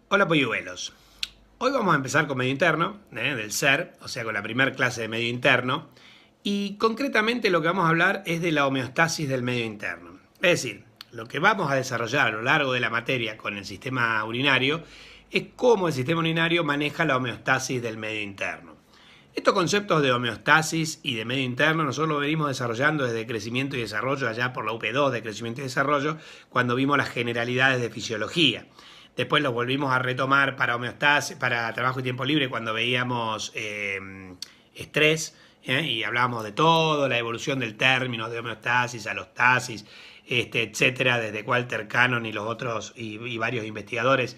Hola polluelos. Hoy vamos a empezar con medio interno, del ser, o sea, con la primera clase de medio interno. Y concretamente lo que vamos a hablar es de la homeostasis del medio interno. Es decir, lo que vamos a desarrollar a lo largo de la materia con el sistema urinario es cómo el sistema urinario maneja la homeostasis del medio interno. Estos conceptos de homeostasis y de medio interno nosotros lo venimos desarrollando desde crecimiento y desarrollo, allá por la UP2 de crecimiento y desarrollo, cuando vimos las generalidades de fisiología. Después los volvimos a retomar para homeostasis, para trabajo y tiempo libre, cuando veíamos estrés, y hablábamos de todo, la evolución del término de homeostasis, alostasis, etcétera, desde Walter Cannon y los otros y varios investigadores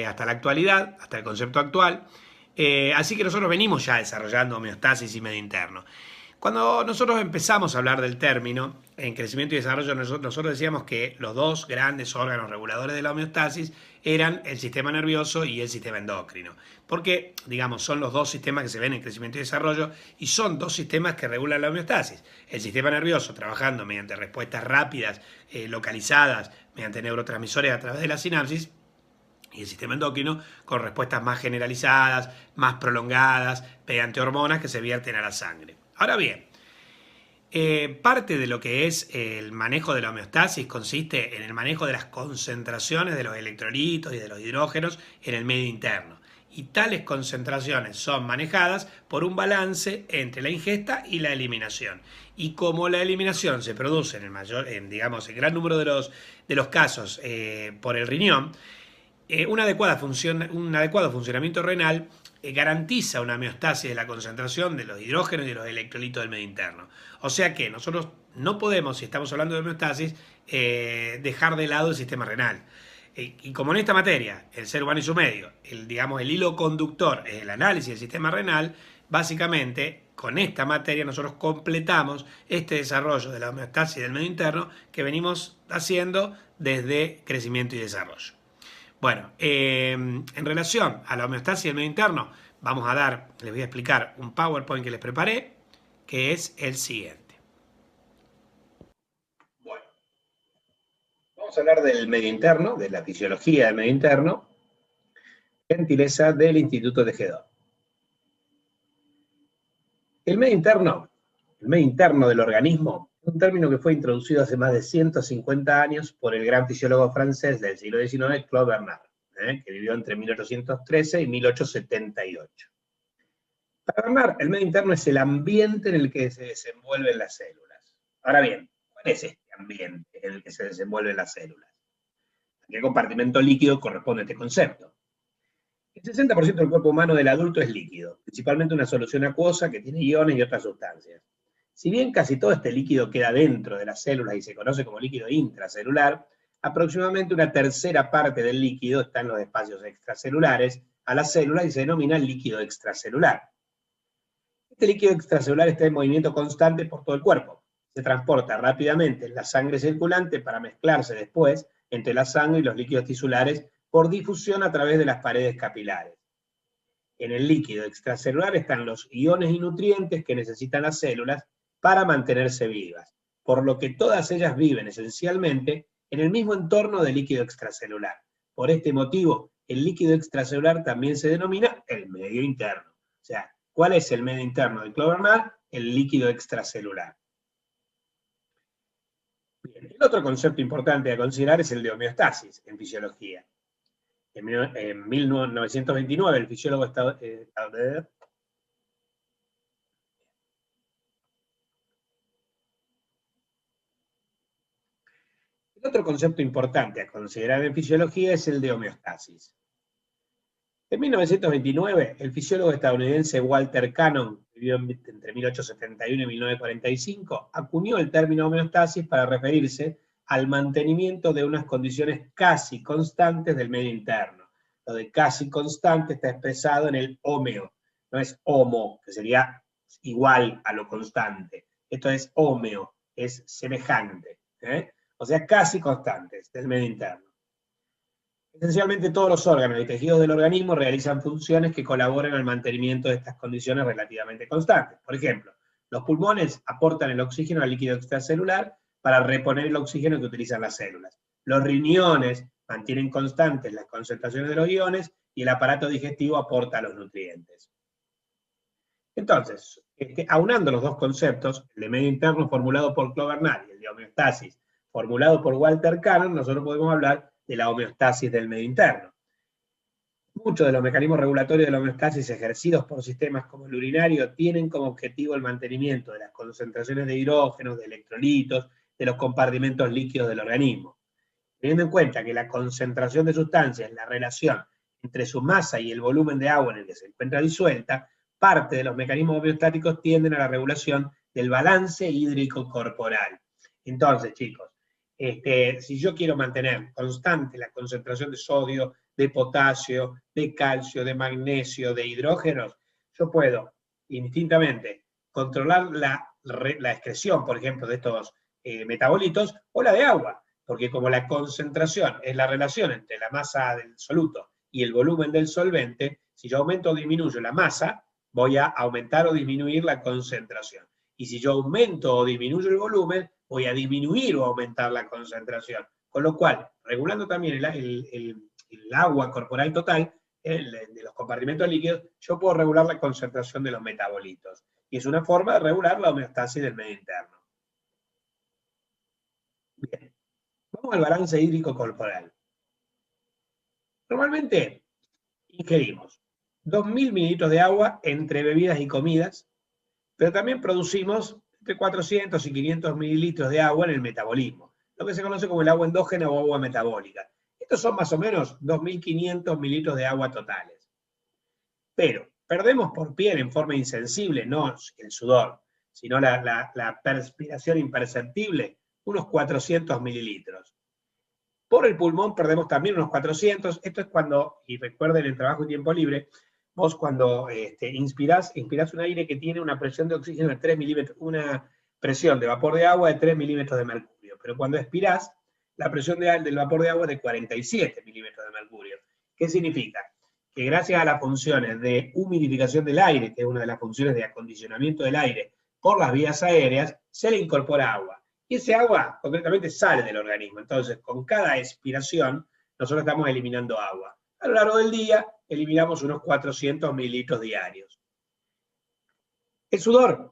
hasta la actualidad, hasta el concepto actual. Así que nosotros venimos ya desarrollando homeostasis y medio interno. Cuando nosotros empezamos a hablar del término, en crecimiento y desarrollo, nosotros decíamos que los dos grandes órganos reguladores de la homeostasis eran el sistema nervioso y el sistema endocrino. Porque, digamos, son los dos sistemas que se ven en crecimiento y desarrollo y son dos sistemas que regulan la homeostasis. El sistema nervioso trabajando mediante respuestas rápidas, localizadas, mediante neurotransmisores a través de la sinapsis, y el sistema endocrino con respuestas más generalizadas, más prolongadas, mediante hormonas que se vierten a la sangre. Ahora bien, parte de lo que es el manejo de la homeostasis consiste en el manejo de las concentraciones de los electrolitos y de los hidrógenos en el medio interno. Y tales concentraciones son manejadas por un balance entre la ingesta y la eliminación. Y como la eliminación se produce digamos, en gran número de los casos por el riñón, un adecuado funcionamiento renal garantiza una homeostasis de la concentración de los hidrógenos y de los electrolitos del medio interno. O sea que nosotros no podemos, si estamos hablando de homeostasis, dejar de lado el sistema renal. Y como en esta materia, el ser humano y su medio, digamos, el hilo conductor es el análisis del sistema renal, básicamente con esta materia nosotros completamos este desarrollo de la homeostasis del medio interno que venimos haciendo desde crecimiento y desarrollo. Bueno, en relación a la homeostasis del medio interno, les voy a explicar un PowerPoint que les preparé, que es el siguiente. Bueno, vamos a hablar del medio interno, de la fisiología del medio interno, gentileza del Instituto Tejedor. El medio interno del organismo, es un término que fue introducido hace más de 150 años por el gran fisiólogo francés del siglo XIX, Claude Bernard, que vivió entre 1813 y 1878. Para Bernard, el medio interno es el ambiente en el que se desenvuelven las células. Ahora bien, ¿cuál es este ambiente en el que se desenvuelven las células? ¿A qué compartimento líquido corresponde este concepto? El 60% del cuerpo humano del adulto es líquido, principalmente una solución acuosa que tiene iones y otras sustancias. Si bien casi todo este líquido queda dentro de las células y se conoce como líquido intracelular, aproximadamente una tercera parte del líquido está en los espacios extracelulares a las células y se denomina líquido extracelular. Este líquido extracelular está en movimiento constante por todo el cuerpo. Se transporta rápidamente en la sangre circulante para mezclarse después entre la sangre y los líquidos tisulares por difusión a través de las paredes capilares. En el líquido extracelular están los iones y nutrientes que necesitan las células para mantenerse vivas, por lo que todas ellas viven esencialmente en el mismo entorno del líquido extracelular. Por este motivo, el líquido extracelular también se denomina el medio interno. O sea, ¿cuál es el medio interno de Claude Bernard? El líquido extracelular. Bien, el otro concepto importante a considerar es el de homeostasis en fisiología. En 1929 el fisiólogo estadounidense el otro concepto importante a considerar en fisiología es el de homeostasis. En 1929, el fisiólogo estadounidense Walter Cannon, que vivió entre 1871 y 1945, acuñó el término homeostasis para referirse al mantenimiento de unas condiciones casi constantes del medio interno. Lo de casi constante está expresado en el homeo, no es homo, que sería igual a lo constante. Esto es homeo, es semejante, o sea, casi constantes del medio interno. Esencialmente todos los órganos y tejidos del organismo realizan funciones que colaboran al mantenimiento de estas condiciones relativamente constantes. Por ejemplo, los pulmones aportan el oxígeno al líquido extracelular para reponer el oxígeno que utilizan las células. Los riñones mantienen constantes las concentraciones de los iones y el aparato digestivo aporta los nutrientes. Entonces, aunando los dos conceptos, el de medio interno formulado por Claude Bernard y el de homeostasis formulado por Walter Cannon, nosotros podemos hablar de la homeostasis del medio interno. Muchos de los mecanismos regulatorios de la homeostasis ejercidos por sistemas como el urinario tienen como objetivo el mantenimiento de las concentraciones de hidrógenos, de electrolitos, de los compartimentos líquidos del organismo. Teniendo en cuenta que la concentración de sustancias, la relación entre su masa y el volumen de agua en el que se encuentra disuelta, parte de los mecanismos homeostáticos tienden a la regulación del balance hídrico corporal. Entonces, chicos, si yo quiero mantener constante la concentración de sodio, de potasio, de calcio, de magnesio, de hidrógenos, yo puedo indistintamente controlar la excreción, por ejemplo, de estos metabolitos, o la de agua, porque como la concentración es la relación entre la masa del soluto y el volumen del solvente, si yo aumento o disminuyo la masa, voy a aumentar o disminuir la concentración. Y si yo aumento o disminuyo el volumen, voy a disminuir o aumentar la concentración. Con lo cual, regulando también el agua corporal total, de los compartimentos líquidos, yo puedo regular la concentración de los metabolitos. Y es una forma de regular la homeostasis del medio interno. Bien, vamos al balance hídrico corporal. Normalmente ingerimos 2.000 mililitros de agua entre bebidas y comidas, pero también producimos entre 400 y 500 mililitros de agua en el metabolismo, lo que se conoce como el agua endógena o agua metabólica. Estos son más o menos 2.500 mililitros de agua totales. Pero perdemos por piel en forma insensible, no el sudor, sino la perspiración imperceptible, unos 400 mililitros. Por el pulmón perdemos también unos 400. Esto es cuando, y recuerden en trabajo y tiempo libre, vos cuando inspirás un aire que tiene una presión de oxígeno de 3 milímetros, una presión de vapor de agua de 3 milímetros de mercurio. Pero cuando expirás, la presión del vapor de agua es de 47 milímetros de mercurio. ¿Qué significa? Que gracias a las funciones de humidificación del aire, que es una de las funciones de acondicionamiento del aire por las vías aéreas, se le incorpora agua. Y ese agua concretamente sale del organismo. Entonces, con cada expiración, nosotros estamos eliminando agua. A lo largo del día, eliminamos unos 400 mililitros diarios. El sudor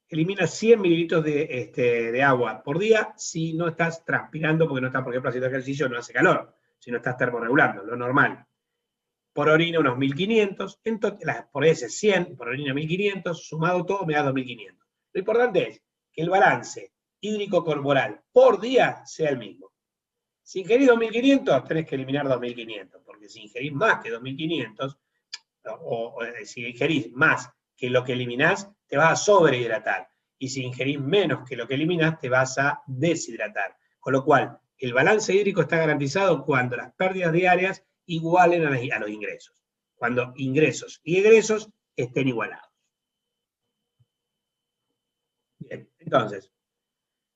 elimina 100 mililitros de agua por día si no estás transpirando, porque no estás, por ejemplo, haciendo ejercicio, no hace calor, si no estás termorregulando, lo normal. Por orina unos 1.500, por ese 100, por orina 1.500, sumado todo me da 2.500. Lo importante es que el balance hídrico corporal por día sea el mismo. Si ingerís 2.500, tenés que eliminar 2.500, porque si ingerís más que 2.500, o si ingerís más que lo que eliminás, te vas a sobrehidratar. Y si ingerís menos que lo que eliminás, te vas a deshidratar. Con lo cual, el balance hídrico está garantizado cuando las pérdidas diarias igualen a los ingresos. Cuando ingresos y egresos estén igualados. Bien, entonces,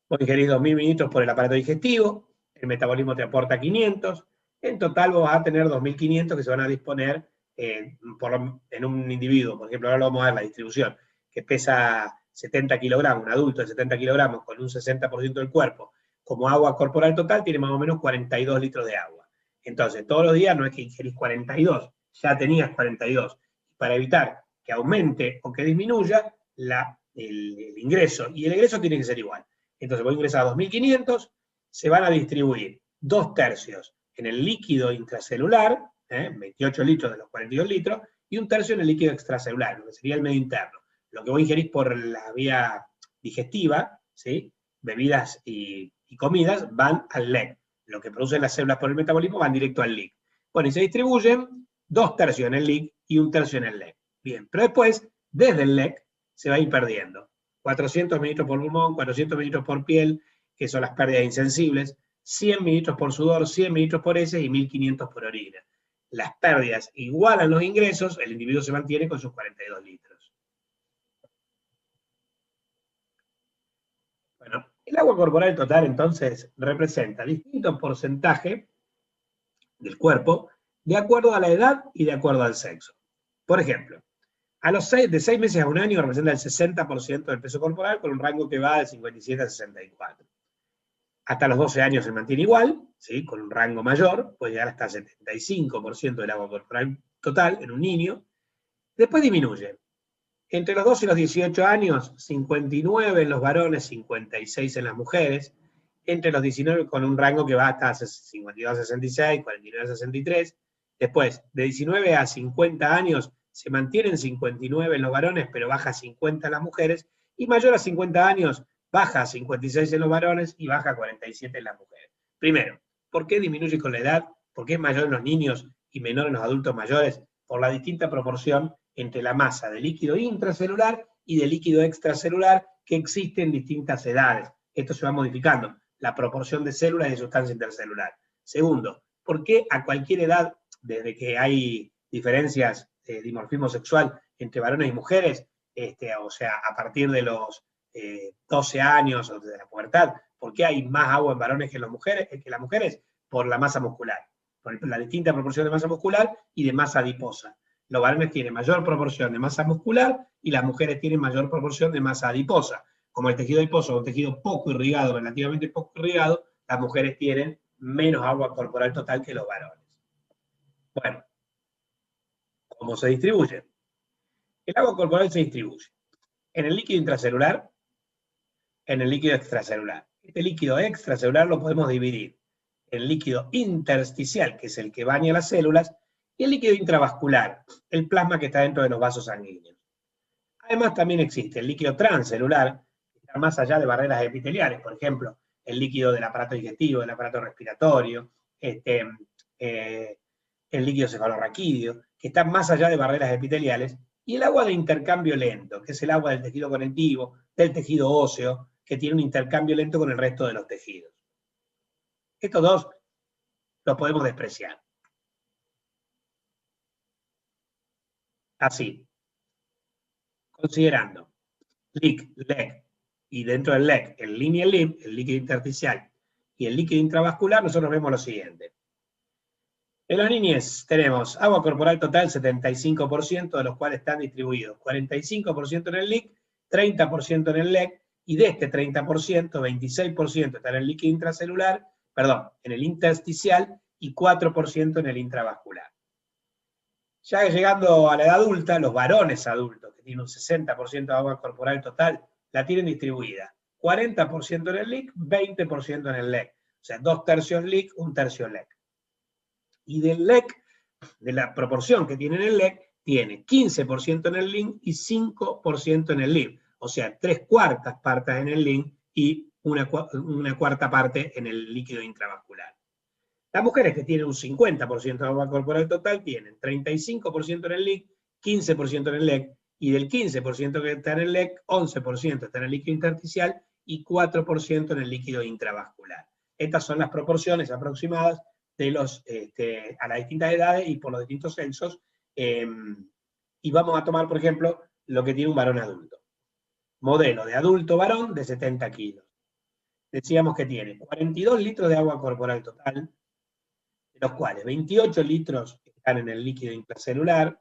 vos ingerís 2.000 mililitros por el aparato digestivo, el metabolismo te aporta 500, en total vos vas a tener 2.500 que se van a disponer en un individuo. Por ejemplo, ahora lo vamos a ver la distribución, que pesa 70 kilogramos, un adulto de 70 kilogramos con un 60% del cuerpo, como agua corporal total, tiene más o menos 42 litros de agua. Entonces, todos los días no es que ingerís 42, ya tenías 42. Para evitar que aumente o que disminuya el ingreso, y el egreso tiene que ser igual. Entonces voy a ingresar a 2.500, se van a distribuir 2/3 en el líquido intracelular, 28 litros de los 42 litros, y 1/3 en el líquido extracelular, lo que sería el medio interno. Lo que voy a ingerir por la vía digestiva, ¿sí? Bebidas y comidas, van al LEC. Lo que producen las células por el metabolismo van directo al LIC. Bueno, y se distribuyen 2/3 en el LIC y 1/3 en el LEC. Bien, pero después, desde el LEC, se va a ir perdiendo. 400 mililitros por pulmón, 400 mililitros por piel, que son las pérdidas insensibles, 100 mililitros por sudor, 100 mililitros por heces y 1.500 por orina. Las pérdidas igualan los ingresos, el individuo se mantiene con sus 42 litros. Bueno, el agua corporal total entonces representa distintos porcentajes del cuerpo de acuerdo a la edad y de acuerdo al sexo. Por ejemplo, de 6 meses a un año representa el 60% del peso corporal con un rango que va de 57 a 64. Hasta los 12 años se mantiene igual, ¿sí? Con un rango mayor, puede llegar hasta 75% del agua corporal total en un niño. Después disminuye. Entre los 12 y los 18 años, 59 en los varones, 56 en las mujeres. Entre los 19 con un rango que va hasta 52 a 66, 49 a 63. Después, de 19 a 50 años, se mantienen 59 en los varones, pero baja a 50 en las mujeres. Y mayor a 50 años, baja a 56 en los varones y baja a 47 en las mujeres. Primero, ¿por qué disminuye con la edad? ¿Por qué es mayor en los niños y menor en los adultos mayores? Por la distinta proporción entre la masa de líquido intracelular y de líquido extracelular que existe en distintas edades. Esto se va modificando, la proporción de células y de sustancia intercelular. Segundo, ¿por qué a cualquier edad, desde que hay diferencias de dimorfismo sexual entre varones y mujeres, o sea, a partir de los 12 años o de la pubertad, ¿por qué hay más agua en varones que en las mujeres? Por la masa muscular, por la distinta proporción de masa muscular y de masa adiposa. Los varones tienen mayor proporción de masa muscular y las mujeres tienen mayor proporción de masa adiposa. Como el tejido adiposo es un tejido poco irrigado, relativamente poco irrigado, las mujeres tienen menos agua corporal total que los varones. Bueno, ¿cómo se distribuye? El agua corporal se distribuye en el líquido intracelular, en el líquido extracelular. Este líquido extracelular lo podemos dividir en el líquido intersticial, que es el que baña las células, y el líquido intravascular, el plasma que está dentro de los vasos sanguíneos. Además, también existe el líquido transcelular, que está más allá de barreras epiteliales, por ejemplo, el líquido del aparato digestivo, del aparato respiratorio, el líquido cefalorraquídeo, que está más allá de barreras epiteliales, y el agua de intercambio lento, que es el agua del tejido conectivo, del tejido óseo, que tiene un intercambio lento con el resto de los tejidos. Estos dos los podemos despreciar. Así, considerando LIC, LEC, y dentro del LEC, el LIN y el LIM, el líquido intersticial, y el líquido intravascular, nosotros vemos lo siguiente. En la niñez tenemos agua corporal total, 75%, de los cuales están distribuidos 45% en el LIC, 30% en el LEC, y de este 30%, 26% está en el líquido intracelular, perdón, en el intersticial, y 4% en el intravascular. Ya llegando a la edad adulta, los varones adultos, que tienen un 60% de agua corporal total, la tienen distribuida. 40% en el LIC, 20% en el LEC. O sea, 2/3 LIC, 1/3 LEC. Y del LEC, de la proporción que tiene en el LEC, tiene 15% en el LIN y 5% en el LIM. O sea, 3/4 partes en el LIN y una cuarta parte en el líquido intravascular. Las mujeres que tienen un 50% de agua corporal total tienen 35% en el LIC, 15% en el LEC, y del 15% que está en el LEC, 11% está en el líquido intersticial y 4% en el líquido intravascular. Estas son las proporciones aproximadas de a las distintas edades y por los distintos sexos. Y vamos a tomar, por ejemplo, lo que tiene un varón adulto. Modelo de adulto varón de 70 kilos. Decíamos que tiene 42 litros de agua corporal total, de los cuales 28 litros están en el líquido intracelular,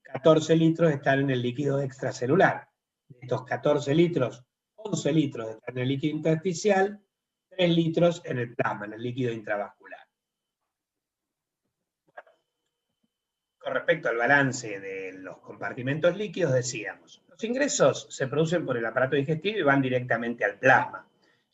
14 litros están en el líquido extracelular. De estos 14 litros, 11 litros están en el líquido intersticial, 3 litros en el plasma, en el líquido intravascular. Bueno, con respecto al balance de los compartimentos líquidos, decíamos, los ingresos se producen por el aparato digestivo y van directamente al plasma.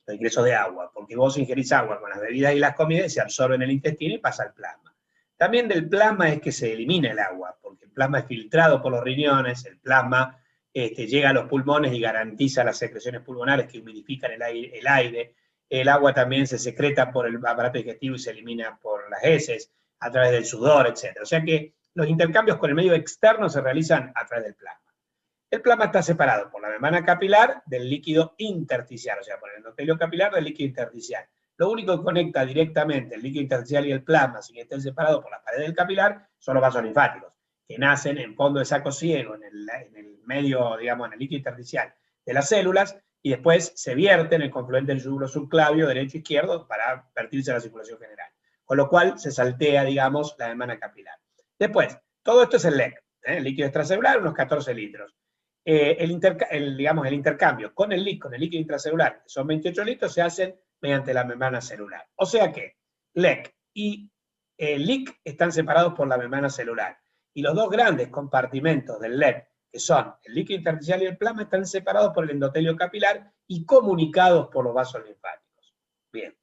Los ingresos de agua, porque vos ingerís agua con las bebidas y las comidas y se absorbe en el intestino y pasa al plasma. También del plasma es que se elimina el agua, porque el plasma es filtrado por los riñones, el plasma llega a los pulmones y garantiza las secreciones pulmonares que humidifican el aire. El agua también se secreta por el aparato digestivo y se elimina por las heces, a través del sudor, etc. O sea que los intercambios con el medio externo se realizan a través del plasma. El plasma está separado por la membrana capilar del líquido intersticial, o sea, por el endotelio capilar del líquido intersticial. Lo único que conecta directamente el líquido intersticial y el plasma, sin que estén separados por las paredes del capilar, son los vasos linfáticos, que nacen en fondo de saco ciego, en el medio, digamos, en el líquido intersticial de las células, y después se vierte en el confluente del yúgulo subclavio derecho e izquierdo para vertirse a la circulación general. Con lo cual se saltea, digamos, la membrana capilar. Después, todo esto es el LEC, el líquido extracelular, unos 14 litros. El intercambio con el líquido intracelular, que son 28 litros, se hacen mediante la membrana celular. O sea que LEC y LIC están separados por la membrana celular. Y los dos grandes compartimentos del LEC, que son el líquido intersticial y el plasma, están separados por el endotelio capilar y comunicados por los vasos linfáticos. Bien.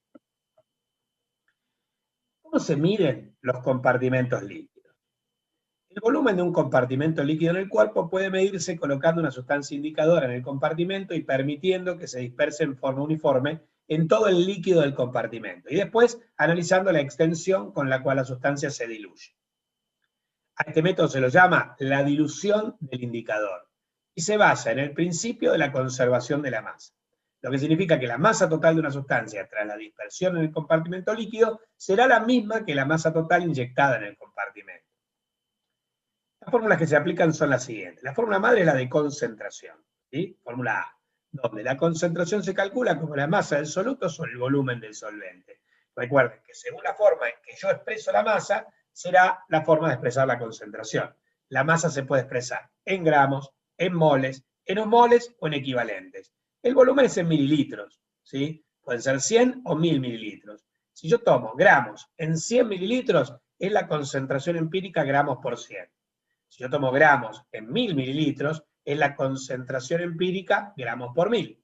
¿Cómo se miden los compartimentos líquidos? El volumen de un compartimento líquido en el cuerpo puede medirse colocando una sustancia indicadora en el compartimento y permitiendo que se disperse en forma uniforme en todo el líquido del compartimento, y después analizando la extensión con la cual la sustancia se diluye. A este método se lo llama la dilución del indicador y se basa en el principio de la conservación de la masa, lo que significa que la masa total de una sustancia tras la dispersión en el compartimento líquido será la misma que la masa total inyectada en el compartimento. Las fórmulas que se aplican son las siguientes. La fórmula madre es la de concentración, ¿sí? Fórmula A, donde la concentración se calcula como la masa del soluto sobre el volumen del solvente. Recuerden que según la forma en que yo expreso la masa, será la forma de expresar la concentración. La masa se puede expresar en gramos, en moles, en osmoles o en equivalentes. El volumen es en mililitros, ¿sí? Pueden ser 100 o 1000 mililitros. Si yo tomo gramos en 100 mililitros, es la concentración empírica gramos por 100. Si yo tomo gramos en 1000 mililitros, es la concentración empírica gramos por 1000.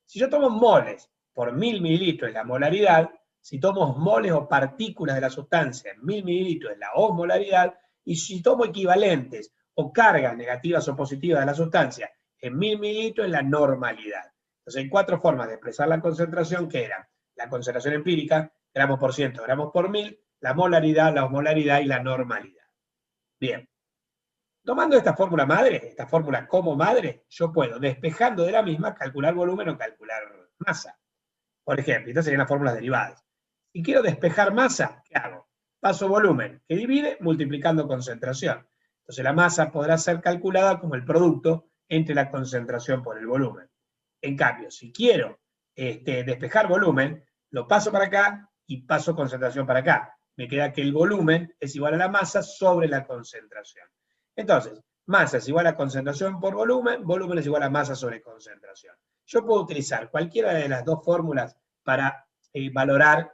Si yo tomo moles por 1000 mililitros, es la molaridad. Si tomo moles o partículas de la sustancia en 1000 mililitros, es la osmolaridad. Y si tomo equivalentes o cargas negativas o positivas de la sustancia en 1000 mililitros, es la normalidad. Entonces hay 4 formas de expresar la concentración, que eran la concentración empírica, gramos por ciento, gramos por 1000, la molaridad, la osmolaridad y la normalidad. Bien. Tomando esta fórmula madre, esta fórmula como madre, yo puedo, despejando de la misma, calcular volumen o calcular masa. Por ejemplo, estas serían las fórmulas derivadas. Si quiero despejar masa, ¿qué hago? Paso volumen, que divide multiplicando concentración. Entonces la masa podrá ser calculada como el producto entre la concentración por el volumen. En cambio, si quiero despejar volumen, lo paso para acá y paso concentración para acá. Me queda que el volumen es igual a la masa sobre la concentración. Entonces, masa es igual a concentración por volumen, volumen es igual a masa sobre concentración. Yo puedo utilizar cualquiera de las dos fórmulas para valorar,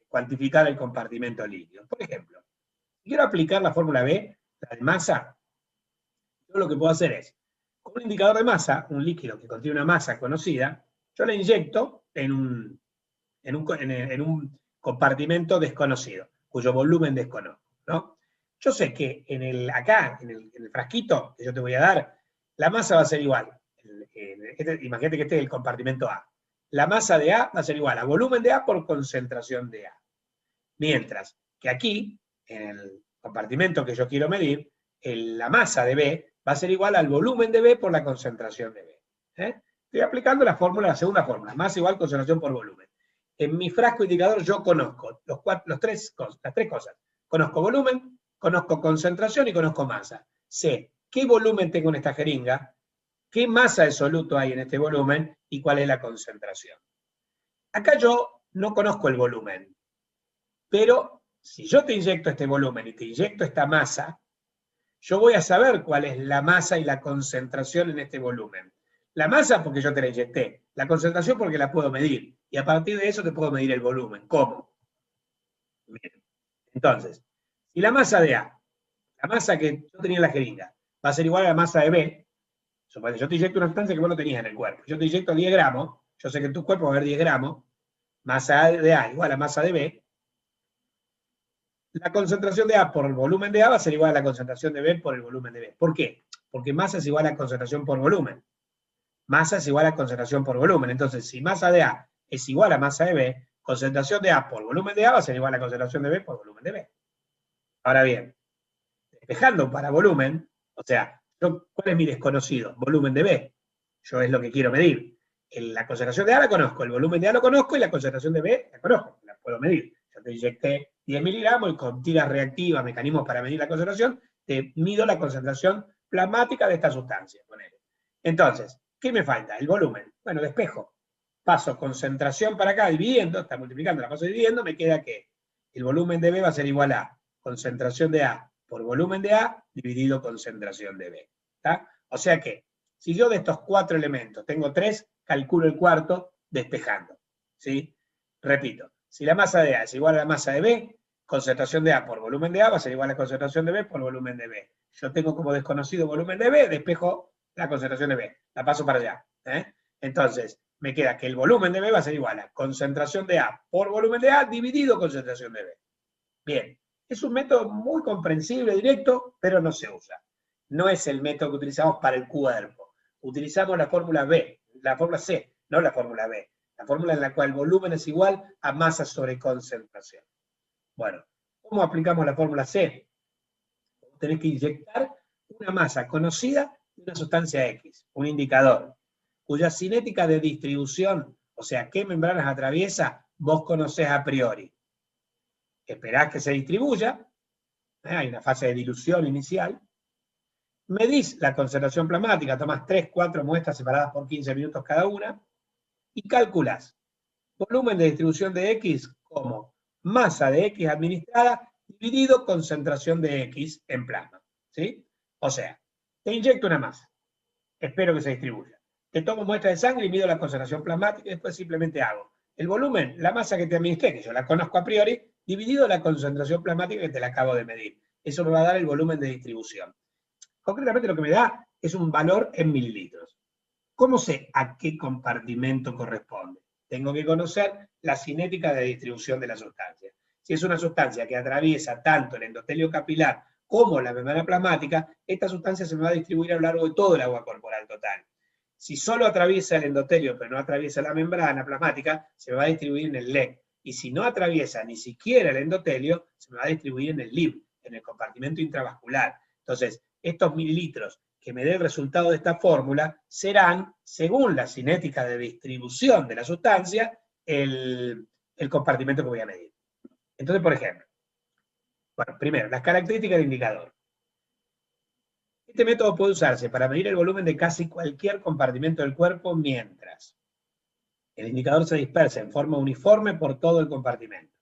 cuantificar el compartimento líquido. Por ejemplo, si quiero aplicar la fórmula B, la de masa, yo lo que puedo hacer es, con un indicador de masa, un líquido que contiene una masa conocida, yo la inyecto en un compartimento desconocido, cuyo volumen desconozco, ¿no? Yo sé que acá, en el frasquito que yo te voy a dar, la masa va a ser igual. Imagínate que este es el compartimento A. La masa de A va a ser igual a volumen de A por concentración de A. Mientras que aquí, en el compartimento que yo quiero medir, la masa de B va a ser igual al volumen de B por la concentración de B. Estoy aplicando la segunda fórmula, masa igual concentración por volumen. En mi frasco indicador yo conozco las tres cosas. Conozco volumen, conozco concentración y conozco masa. Sé qué volumen tengo en esta jeringa, qué masa de soluto hay en este volumen y cuál es la concentración. Acá yo no conozco el volumen, pero si yo te inyecto este volumen y te inyecto esta masa, yo voy a saber cuál es la masa y la concentración en este volumen. La masa porque yo te la inyecté, la concentración porque la puedo medir, y a partir de eso te puedo medir el volumen. ¿Cómo? Bien. Entonces, si la masa de A, la masa que yo tenía en la jeringa, va a ser igual a la masa de B, suponete, yo te inyecto una sustancia que vos no tenías en el cuerpo, yo te inyecto 10 gramos, yo sé que en tu cuerpo va a haber 10 gramos, masa de A igual a masa de B, la concentración de A por el volumen de A va a ser igual a la concentración de B por el volumen de B. ¿Por qué? Porque masa es igual a concentración por volumen. Masa es igual a concentración por volumen. Entonces, si masa de A es igual a masa de B, concentración de A por volumen de A va a ser igual a concentración de B por volumen de B. Ahora bien, despejando para volumen, o sea, ¿cuál es mi desconocido? Volumen de B. Yo es lo que quiero medir. La concentración de A la conozco, el volumen de A lo conozco y la concentración de B la conozco, la puedo medir. Yo te inyecté 10 miligramos y con tiras reactivas, mecanismos para medir la concentración, te mido la concentración plasmática de esta sustancia. Entonces, ¿qué me falta? El volumen. Bueno, despejo. Paso concentración para acá, dividiendo, está multiplicando, la paso dividiendo, me queda que el volumen de B va a ser igual a concentración de A por volumen de A dividido concentración de B. ¿Está? O sea que, si yo de estos 4 elementos tengo 3, calculo el cuarto despejando. ¿Sí? Repito, si la masa de A es igual a la masa de B, concentración de A por volumen de A va a ser igual a la concentración de B por volumen de B. Yo tengo como desconocido volumen de B, despejo la concentración de B, la paso para allá. Entonces, me queda que el volumen de B va a ser igual a concentración de A por volumen de A dividido concentración de B. Bien, es un método muy comprensible, directo, pero no se usa. No es el método que utilizamos para el cuerpo. Utilizamos la fórmula B, la fórmula C, no la fórmula B. La fórmula en la cual el volumen es igual a masa sobre concentración. Bueno, ¿cómo aplicamos la fórmula C? Tenés que inyectar una masa conocida de una sustancia X, un indicador, cuya cinética de distribución, o sea, qué membranas atraviesa, vos conocés a priori. Esperás que se distribuya, hay una fase de dilución inicial, medís la concentración plasmática, tomás 3, 4 muestras separadas por 15 minutos cada una, y calculás volumen de distribución de X como masa de X administrada dividido concentración de X en plasma. ¿Sí? O sea, te inyecto una masa, espero que se distribuya. Te tomo muestra de sangre y mido la concentración plasmática y después simplemente hago el volumen, la masa que te administré, que yo la conozco a priori, dividido la concentración plasmática que te la acabo de medir. Eso me va a dar el volumen de distribución. Concretamente lo que me da es un valor en mililitros. ¿Cómo sé a qué compartimento corresponde? Tengo que conocer la cinética de distribución de la sustancia. Si es una sustancia que atraviesa tanto el endotelio capilar como la membrana plasmática, esta sustancia se me va a distribuir a lo largo de todo el agua corporal total. Si solo atraviesa el endotelio pero no atraviesa la membrana plasmática, se me va a distribuir en el LEC. Y si no atraviesa ni siquiera el endotelio, se me va a distribuir en el LIV, en el compartimento intravascular. Entonces, estos mililitros que me dé el resultado de esta fórmula serán, según la cinética de distribución de la sustancia, el compartimento que voy a medir. Entonces, por ejemplo, bueno, primero, las características del indicador. Este método puede usarse para medir el volumen de casi cualquier compartimento del cuerpo mientras el indicador se dispersa en forma uniforme por todo el compartimento.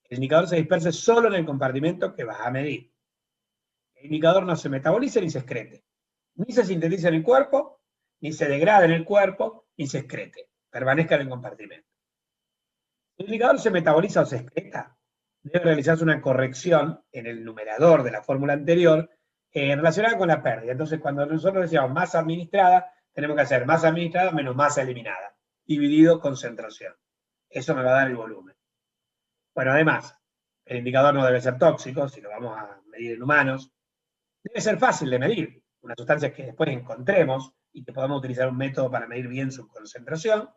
El indicador se disperse solo en el compartimento que vas a medir. El indicador no se metabolice ni se excrete. Ni se sintetiza en el cuerpo, ni se degrada en el cuerpo, ni se excrete. Permanezca en el compartimento. Si el indicador se metaboliza o se excreta, debe realizarse una corrección en el numerador de la fórmula anterior relacionada con la pérdida. Entonces, cuando nosotros decíamos masa administrada, tenemos que hacer masa administrada menos masa eliminada, dividido concentración. Eso me va a dar el volumen. Bueno, además, el indicador no debe ser tóxico, si lo vamos a medir en humanos. Debe ser fácil de medir, una sustancia que después encontremos y que podamos utilizar un método para medir bien su concentración.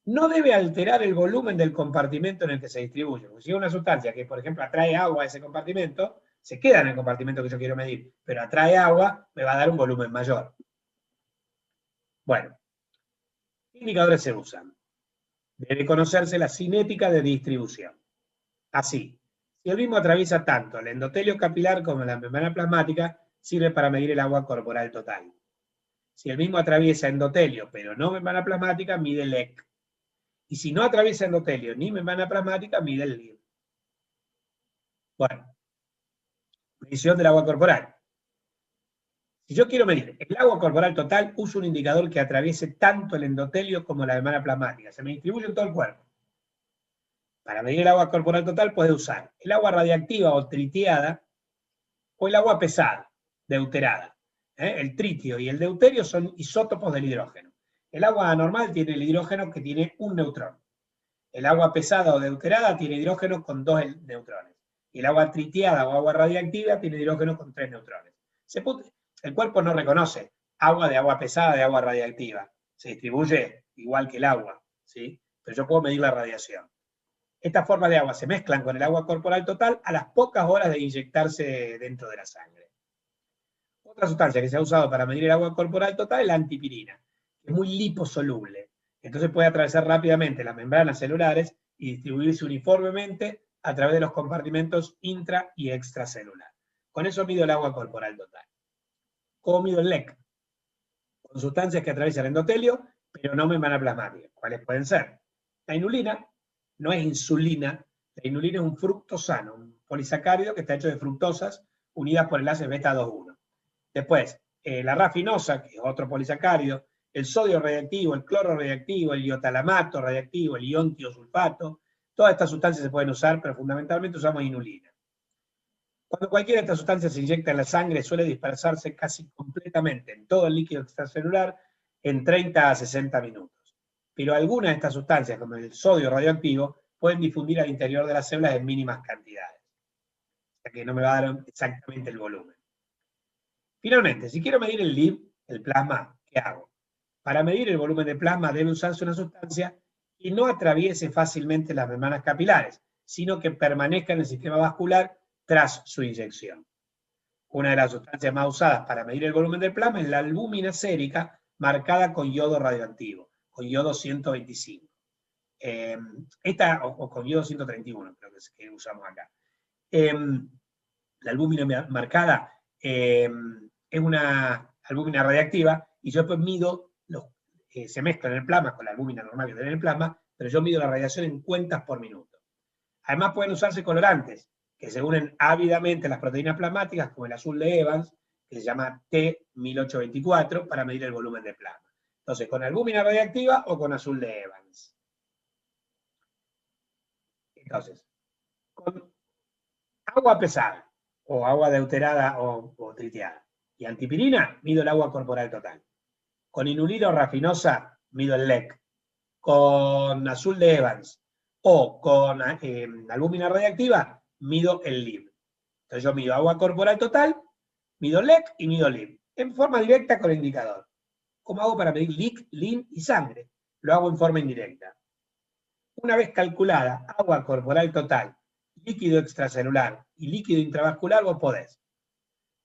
No debe alterar el volumen del compartimento en el que se distribuye. Porque si es una sustancia que, por ejemplo, atrae agua a ese compartimento, se queda en el compartimento que yo quiero medir, pero atrae agua, me va a dar un volumen mayor. Bueno, ¿qué indicadores se usan? Debe conocerse la cinética de distribución. Así, si el mismo atraviesa tanto el endotelio capilar como la membrana plasmática, sirve para medir el agua corporal total. Si el mismo atraviesa endotelio, pero no membrana plasmática, mide el EC. Y si no atraviesa endotelio ni membrana plasmática, mide el LIV. Bueno, medición del agua corporal. Si yo quiero medir el agua corporal total, uso un indicador que atraviese tanto el endotelio como la membrana plasmática. Se me distribuye en todo el cuerpo. Para medir el agua corporal total puede usar el agua radiactiva o tritiada o el agua pesada, deuterada. El tritio y el deuterio son isótopos del hidrógeno. El agua normal tiene el hidrógeno que tiene un neutrón. El agua pesada o deuterada tiene hidrógeno con 2 neutrones. Y el agua tritiada o agua radiactiva tiene hidrógeno con 3 neutrones. El cuerpo no reconoce agua pesada de agua radiactiva. Se distribuye igual que el agua, ¿sí? Pero yo puedo medir la radiación. Estas formas de agua se mezclan con el agua corporal total a las pocas horas de inyectarse dentro de la sangre. Otra sustancia que se ha usado para medir el agua corporal total es la antipirina, que es muy liposoluble. Entonces puede atravesar rápidamente las membranas celulares y distribuirse uniformemente a través de los compartimentos intra y extracelular. Con eso mido el agua corporal total. ¿Cómo mido el LEC? Con sustancias que atraviesan el endotelio, pero no membrana plasmática. ¿Cuáles pueden ser? La inulina no es insulina. La inulina es un fructosano, un polisacárido que está hecho de fructosas unidas por enlaces beta 2,1. Después, la rafinosa, que es otro polisacárido, el sodio radiactivo, el cloro radiactivo, el iotalamato radiactivo, el ion tiosulfato. Todas estas sustancias se pueden usar, pero fundamentalmente usamos inulina. Cuando cualquiera de estas sustancias se inyecta en la sangre, suele dispersarse casi completamente en todo el líquido extracelular en 30 a 60 minutos. Pero algunas de estas sustancias, como el sodio radioactivo, pueden difundir al interior de las células en mínimas cantidades. O sea que no me va a dar exactamente el volumen. Finalmente, si quiero medir el LIB, el plasma, ¿qué hago? Para medir el volumen de plasma debe usarse una sustancia que no atraviese fácilmente las membranas capilares, sino que permanezca en el sistema vascular tras su inyección. Una de las sustancias más usadas para medir el volumen del plasma es la albúmina sérica marcada con yodo radioactivo, con yodo 125. O con yodo 131, creo que usamos acá. La albúmina marcada es una albúmina radiactiva y yo después mido, se mezcla en el plasma con la albúmina normal que tiene en el plasma, pero yo mido la radiación en cuentas por minuto. Además pueden usarse colorantes que se unen ávidamente a las proteínas plasmáticas, como el azul de Evans, que se llama T1824, para medir el volumen de plasma. Entonces, con albúmina radiactiva o con azul de Evans. Entonces, con agua pesada, o agua deuterada o tritiada, y antipirina, mido el agua corporal total. Con inulina o rafinosa, mido el LEC. Con azul de Evans o con albúmina radiactiva, mido el LIB. Entonces yo mido agua corporal total, mido LEC y mido LIB. En forma directa con el indicador. ¿Cómo hago para medir LIC, LIN y sangre? Lo hago en forma indirecta. Una vez calculada agua corporal total, líquido extracelular y líquido intravascular, vos podés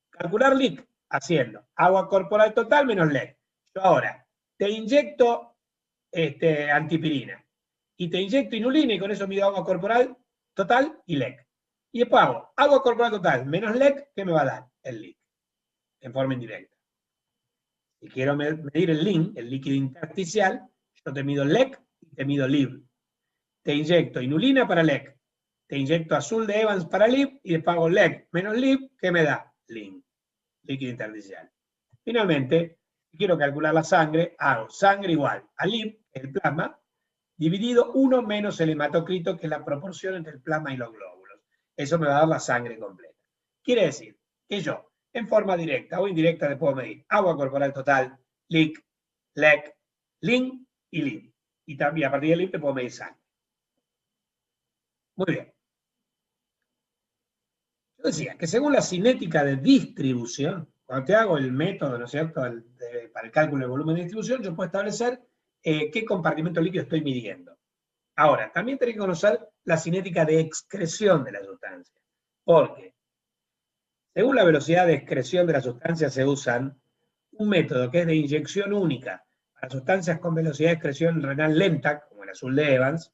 calcular LIC haciendo agua corporal total menos LEC. Yo ahora te inyecto antipirina y te inyecto inulina y con eso mido agua corporal total y LEC. Y después hago agua corporal total menos LEC, ¿qué me va a dar? El LIC, en forma indirecta. Si quiero medir el LIN, el líquido intersticial, yo te mido LEC y te mido LIB. Te inyecto inulina para LEC, te inyecto azul de Evans para LIB y después hago LEC menos LIB, ¿qué me da? LIN, líquido intersticial. Finalmente, si quiero calcular la sangre, hago sangre igual a LIB, el plasma, dividido 1 menos el hematocrito, que es la proporción entre el plasma y los glóbulos. Eso me va a dar la sangre completa. Quiere decir que yo, en forma directa o indirecta, le puedo medir agua corporal total, LIC, LEC, LIN y LIB. Y también a partir del LIB te puedo medir sangre. Muy bien. Yo decía que según la cinética de distribución, cuando te hago el método, ¿no es cierto?, para el cálculo del volumen de distribución, yo puedo establecer qué compartimento líquido estoy midiendo. Ahora, también tenés que conocer la cinética de excreción de la sustancia, porque según la velocidad de excreción de la sustancia se usan un método que es de inyección única para sustancias con velocidad de excreción renal lenta, como el azul de Evans,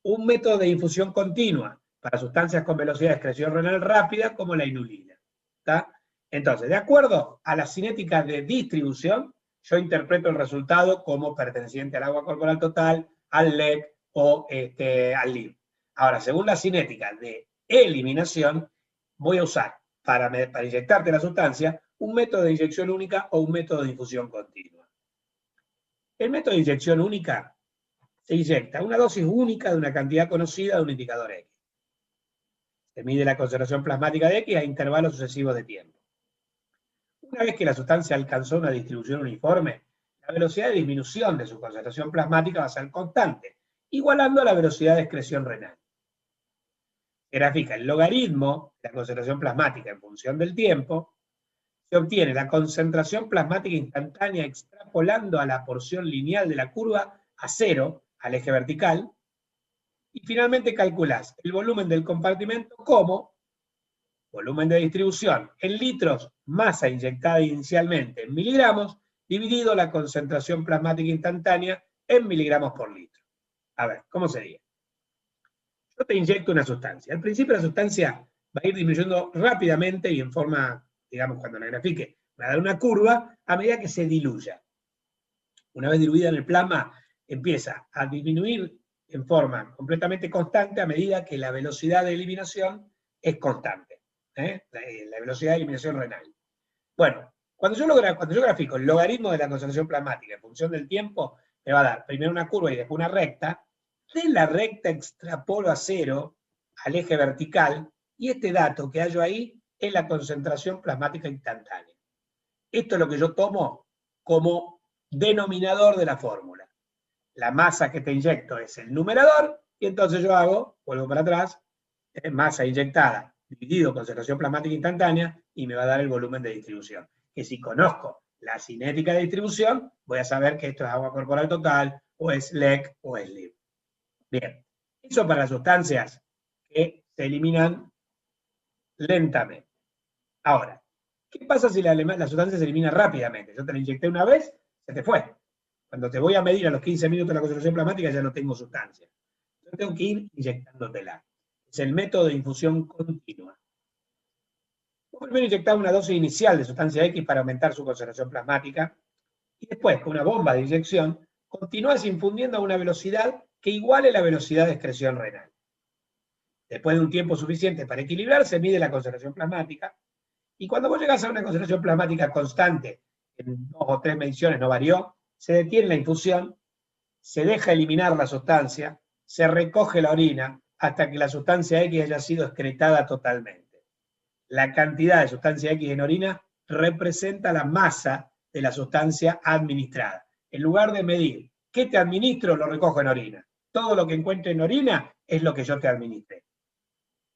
un método de infusión continua para sustancias con velocidad de excreción renal rápida, como la inulina. ¿Está? Entonces, de acuerdo a la cinética de distribución, yo interpreto el resultado como perteneciente al agua corporal total, al LEC o al LIB. Ahora, según la cinética de eliminación, voy a usar para inyectarte la sustancia un método de inyección única o un método de infusión continua. El método de inyección única se inyecta una dosis única de una cantidad conocida de un indicador X. Se mide la concentración plasmática de X a intervalos sucesivos de tiempo. Una vez que la sustancia alcanzó una distribución uniforme, la velocidad de disminución de su concentración plasmática va a ser constante, igualando a la velocidad de excreción renal. Se grafica el logaritmo de la concentración plasmática en función del tiempo. Se obtiene la concentración plasmática instantánea extrapolando a la porción lineal de la curva a 0, al eje vertical, y finalmente calculás el volumen del compartimento como volumen de distribución en litros, masa inyectada inicialmente en miligramos, dividido la concentración plasmática instantánea en miligramos por litro. A ver, ¿cómo sería? Yo te inyecto una sustancia. Al principio la sustancia va a ir disminuyendo rápidamente y en forma, digamos, cuando la grafique, va a dar una curva a medida que se diluya. Una vez diluida en el plasma, empieza a disminuir en forma completamente constante a medida que la velocidad de eliminación es constante. La velocidad de eliminación renal. Bueno, Cuando yo grafico el logaritmo de la concentración plasmática en función del tiempo, me va a dar primero una curva y después una recta. De la recta extrapolo a 0 al eje vertical, y este dato que hallo ahí es la concentración plasmática instantánea. Esto es lo que yo tomo como denominador de la fórmula. La masa que te inyecto es el numerador, y entonces yo hago, vuelvo para atrás, masa inyectada dividido concentración plasmática instantánea, y me va a dar el volumen de distribución. Que si conozco la cinética de distribución, voy a saber que esto es agua corporal total, o es LEC, o es LIB. Bien, eso para las sustancias que se eliminan lentamente. Ahora, ¿qué pasa si la sustancia se elimina rápidamente? Yo te la inyecté una vez, se te fue. Cuando te voy a medir a los 15 minutos la concentración plasmática ya no tengo sustancia. Yo tengo que ir inyectándotela. Es el método de infusión continua. Vos primero inyectás una dosis inicial de sustancia X para aumentar su concentración plasmática, y después, con una bomba de inyección, continúas infundiendo a una velocidad que iguale la velocidad de excreción renal. Después de un tiempo suficiente para equilibrar, se mide la concentración plasmática, y cuando vos llegás a una concentración plasmática constante, en 2 o 3 mediciones no varió, se detiene la infusión, se deja eliminar la sustancia, se recoge la orina hasta que la sustancia X haya sido excretada totalmente. La cantidad de sustancia X en orina representa la masa de la sustancia administrada. En lugar de medir qué te administro, lo recojo en orina. Todo lo que encuentre en orina es lo que yo te administré.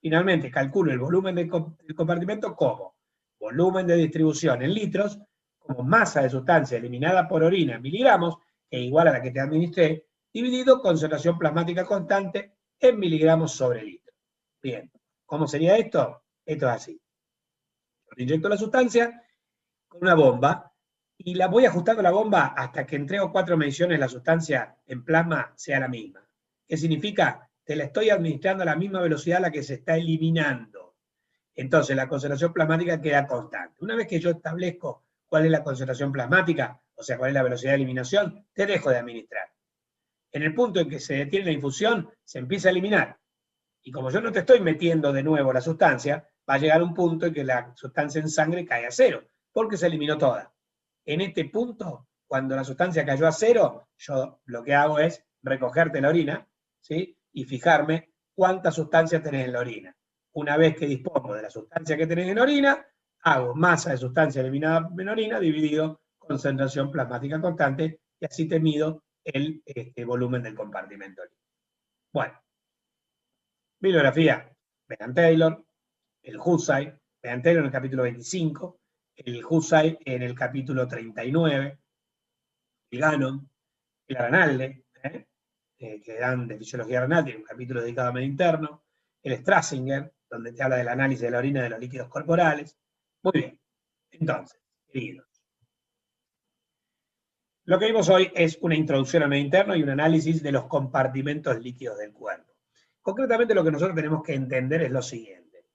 Finalmente, calculo el volumen del compartimento como volumen de distribución en litros, como masa de sustancia eliminada por orina en miligramos, que es igual a la que te administré, dividido concentración plasmática constante en miligramos sobre litro. Bien, ¿cómo sería esto? Esto es así. Yo inyecto la sustancia con una bomba y la voy ajustando la bomba hasta que en 3 o 4 mediciones la sustancia en plasma sea la misma. ¿Qué significa? Te la estoy administrando a la misma velocidad a la que se está eliminando. Entonces la concentración plasmática queda constante. Una vez que yo establezco cuál es la concentración plasmática, o sea, cuál es la velocidad de eliminación, te dejo de administrar. En el punto en que se detiene la infusión, se empieza a eliminar. Y como yo no te estoy metiendo de nuevo la sustancia, va a llegar un punto en que la sustancia en sangre cae a 0, porque se eliminó toda. En este punto, cuando la sustancia cayó a 0, yo lo que hago es recogerte la orina, ¿sí? Y fijarme cuánta sustancia tenés en la orina. Una vez que dispongo de la sustancia que tenés en orina, hago masa de sustancia eliminada en orina dividido concentración plasmática constante, y así te mido el volumen del compartimento. Bueno, bibliografía: Behan Taylor, el Hussey, Behan Taylor en el capítulo 25, el Hussey en el capítulo 39, el Gannon, el Aranalde, que dan de fisiología renal, tiene un capítulo dedicado a medio interno, el Strassinger, donde te habla del análisis de la orina de los líquidos corporales. Muy bien, entonces, queridos, lo que vimos hoy es una introducción al medio interno y un análisis de los compartimentos líquidos del cuerpo. Concretamente lo que nosotros tenemos que entender es lo siguiente.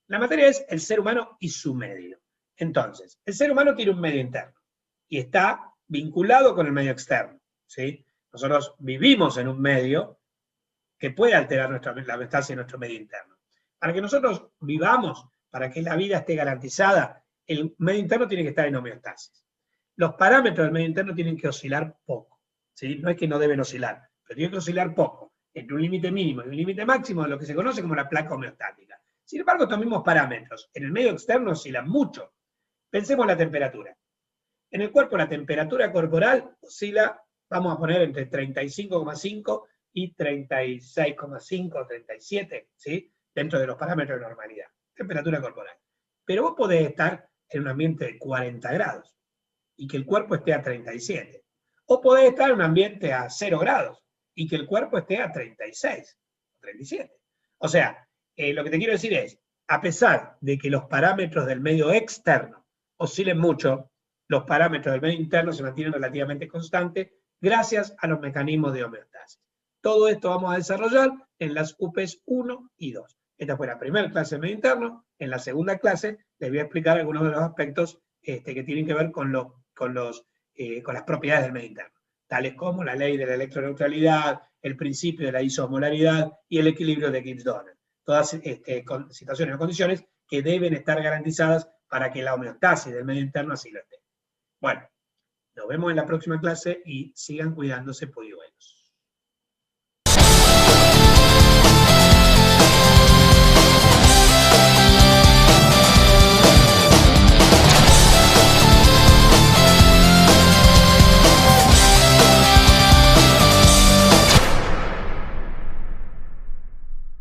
La materia es el ser humano y su medio. Entonces, el ser humano tiene un medio interno y está vinculado con el medio externo, ¿sí? Nosotros vivimos en un medio que puede alterar la homeostasis de nuestro medio interno. Para que nosotros vivamos, para que la vida esté garantizada, el medio interno tiene que estar en homeostasis. Los parámetros del medio interno tienen que oscilar poco, ¿sí? No es que no deben oscilar, pero tienen que oscilar poco, entre un límite mínimo y un límite máximo de lo que se conoce como la placa homeostática. Sin embargo, estos mismos parámetros en el medio externo oscilan mucho. Pensemos en la temperatura. En el cuerpo la temperatura corporal oscila, vamos a poner entre 35,5 y 36,5 o 37, ¿sí? Dentro de los parámetros de normalidad. Temperatura corporal. Pero vos podés estar en un ambiente de 40 grados y que el cuerpo esté a 37. O podés estar en un ambiente a 0 grados y que el cuerpo esté a 36 o 37. O sea, lo que te quiero decir es, a pesar de que los parámetros del medio externo oscilen mucho, los parámetros del medio interno se mantienen relativamente constantes gracias a los mecanismos de homeostasis. Todo esto vamos a desarrollar en las UPEs 1 y 2. Esta fue la primera clase de medio interno. En la segunda clase les voy a explicar algunos de los aspectos que tienen que ver con las propiedades del medio interno, tales como la ley de la electroneutralidad, el principio de la isomolaridad y el equilibrio de Gibbs-Donner. Todas situaciones o condiciones que deben estar garantizadas para que la homeostasis del medio interno así lo esté. Bueno, nos vemos en la próxima clase y sigan cuidándose, polluelos.